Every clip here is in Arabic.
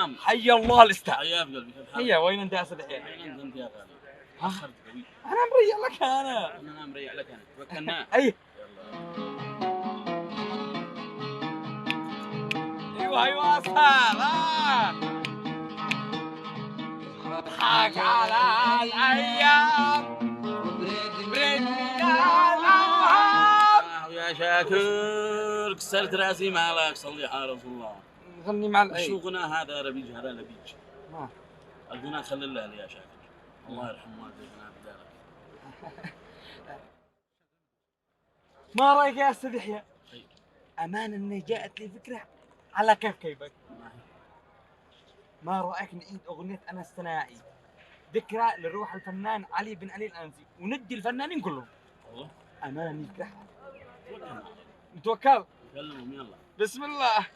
تمام. حي الله الاستاذ. حيا في قلبي. كيف حالك؟ هيا وين انت يا سيدي؟ وين انت يا غالي؟ ها؟ اخرت قوي. انا مريح لك انا. انا مريح لك انا. توكلنا. اي يلا. ايوه ايوه اسهل. اضحك على الايام بريدني الأوهام. يا شاكر كسرت راسي مالك صلي على رسول الله. نغني مع شو غنى هذا ربيج هذا لبيج. ما الغنى خلي الله يا شاكر. الله يرحم والدينا بدارك. ما رايك يا استاذ يحيى؟ طيب. امانه اني جاءت لي فكره على كيفك. ما رايك نعيد اغنيه انا الثنائي ذكرى لروح الفنان علي بن علي الانزي وندي الفنانين كلهم. والله امانه نجح. نتوكل. كلمهم يلا. بسم الله.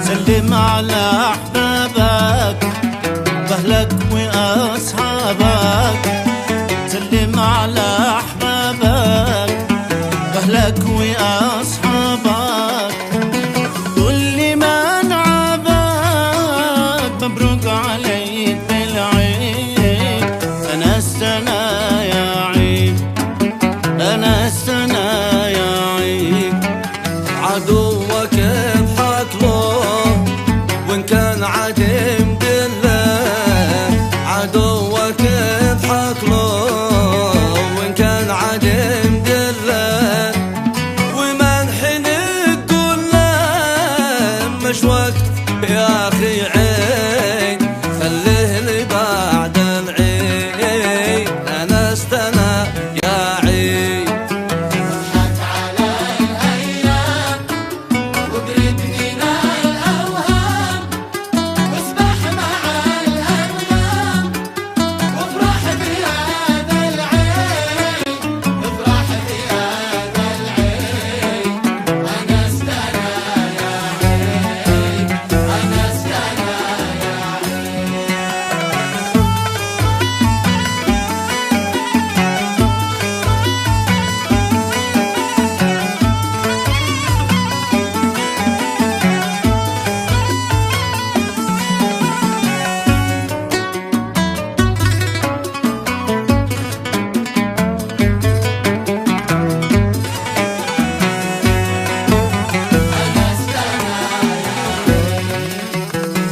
سلم على أحبابك وأهلك وأصحابك. سلم على أحبابك وأهلك وأصحابك. كل من عابك مبروك عليك بالعيد. أنا السنة يا عيد. أنا السنة يا عيد. عدوك اضحك له وإن كان عديم بالله. عدوك اضحك له وإن كان عديم بالله. ومنحن تقول له مش وقت يا أخي عين. خليه لي بعد العيد. أنا استنى يا عيد.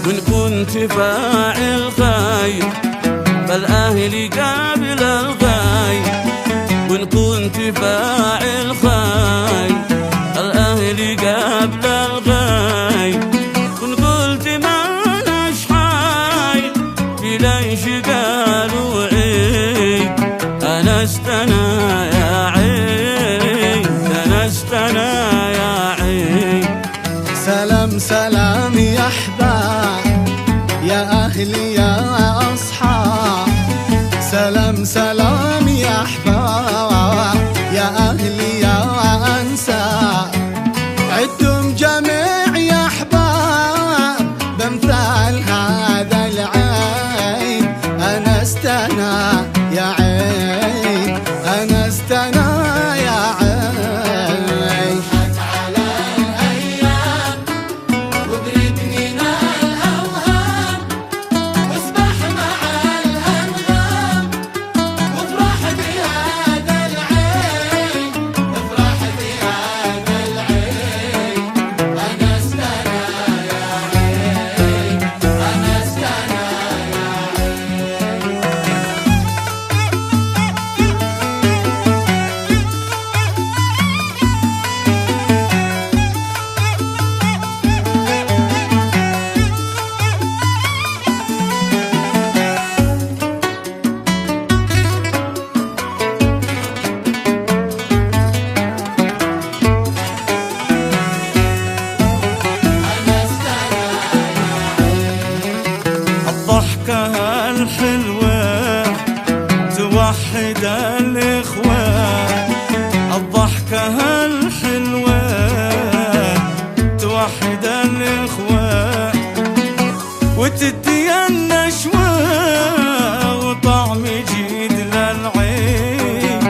وإن كنت فاعل خير فالأهل قابل الخير. وإن كنت فاعل خير الأهل قابل الخير. وإن قلت ما نشحاي في ليش قالوا عيد. أنا استنى يا عيد. أنا استنى يا عيد. سلام سلام يا أحباب يا أهلي يا أصحاب. سلام سلام يا أحباب يا أهلي يا أنساب. عدتم جميع يا أحباب بامثال هذا العين. أنا استنى يا عين. أنا استنى يا عين. وافرح الإخوان الضحكة الحلوة توحد الإخوان وتدي النشوة وطعم جديد للعيد.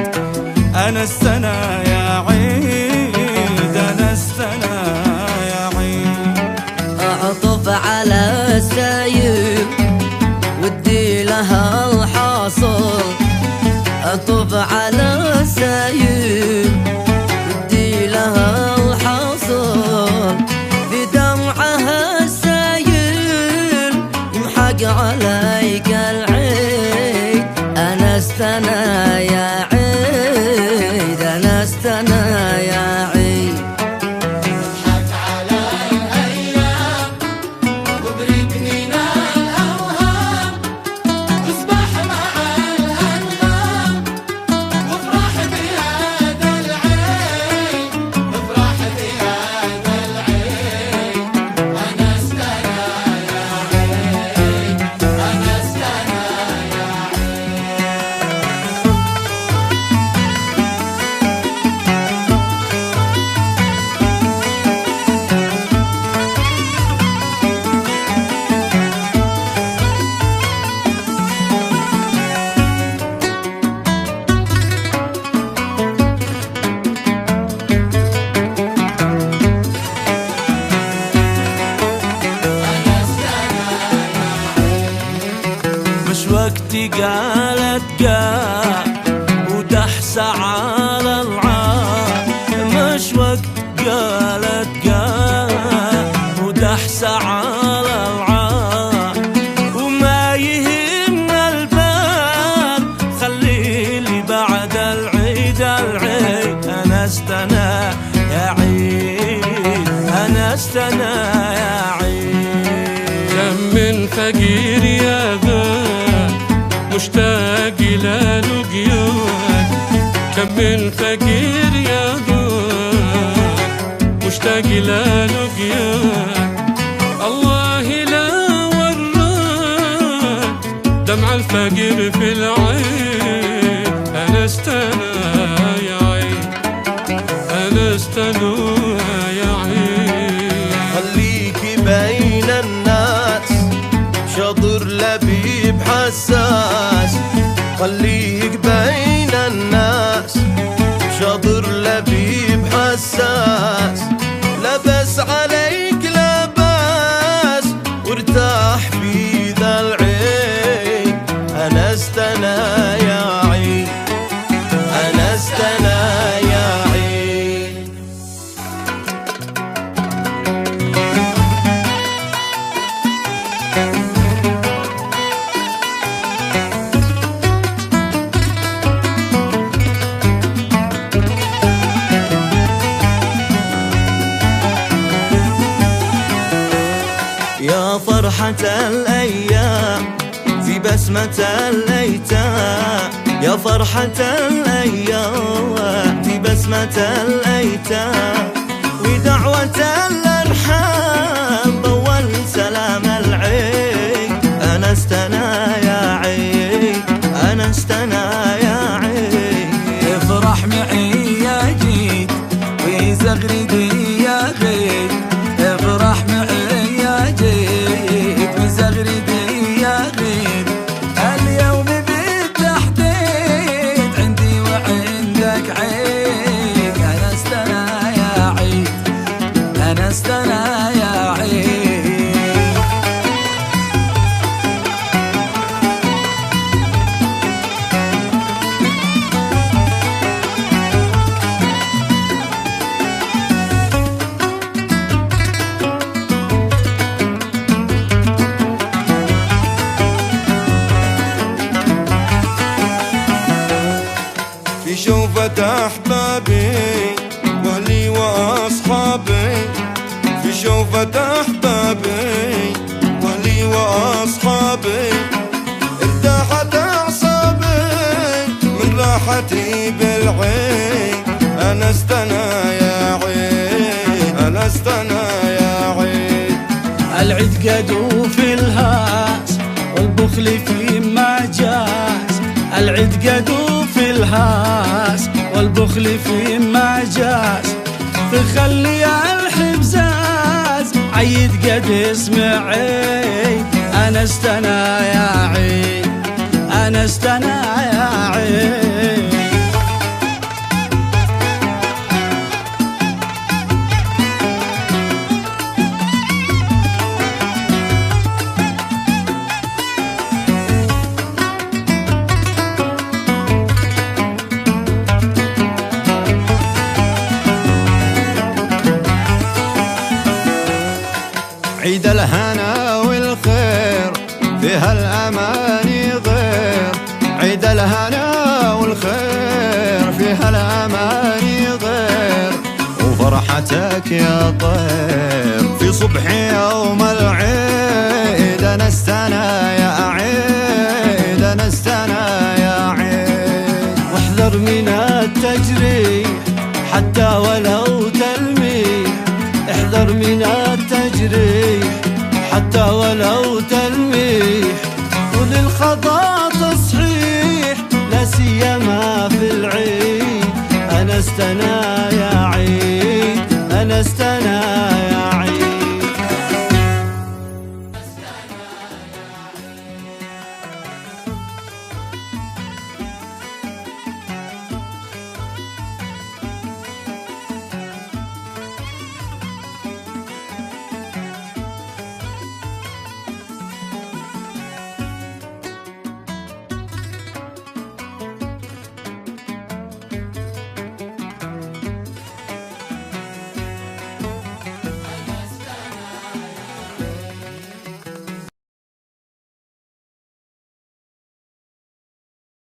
أنا السنة يا عيد أنا السنة يا عيد. أعطف على السايب ودي لها الحاصل، أطف على السايب ودي لها الحاصل، في دمعها السايل يمحق عليك العيد. أنا استنى يا عيد أنا استنى يا عيد. مش وقتي قالت قال ودحس على العار، مش وقت قالت قال ودحس على العار، وما يهمنا البال خليلي بعد العيد العيد. أنا استنى يا عيد أنا استنى يا عيد. كم من فقير يا غال مشتاق إلى لقياك، كم من فقير يا غال مشتاق إلى لقياك. الله لا وراك دمع الفقير في العين. أنا استنى يا عين أنا استنى يا عين. خليكي بين الناس شاطر لبيب حساس، خليك بين الناس شاطر لبيب حساس. لبس عليك لباس وارتاح في ذا العين. أنا استنى يا عين أنا استنى يا عين. يا فرحة الأيام في بسمة الأيتام، يا فرحة الأيام في بسمة الأيتام، ودعوة الأرحام ضوى سلام العين. أنا استنى يا عين أنا استنى يا عين. افرح معي يا جيد وزغردي يا غيد، افرح معي يا جيد وزغردي يا غيد. اليوم بالتحديد عندي وعندك عيد. أنا استنى يا عيد أنا استنى يا عيد. في شوفة أحبابي وأهلي وأصحابي، في شوفة أحبابي وأهلي وأصحابي، ارتاحت أعصابي من راحتي بالعين. أنا استنى يا عين أنا استنى يا عين. العيد قدو في الهاس والبخل في ما جاز، العيد قدو في الهاس والبخل في مجاز تخلي الحبزاز عيد قد اسمعي أنا استنى يا عيد أنا استنى يا عيد عيد الهنا والخير فيها الأماني غير عيد الهنا والخير فيها الأماني غير وفرحتك يا طير في صبح يوم العيد أنا استنى يا عيد أنا استنى يا عيد واحذر من التجريح حتى ولو تلميح احذر من التجريح حتى ولو تلميح وللخطا تصحيح لا سيما في العيد أنا استنى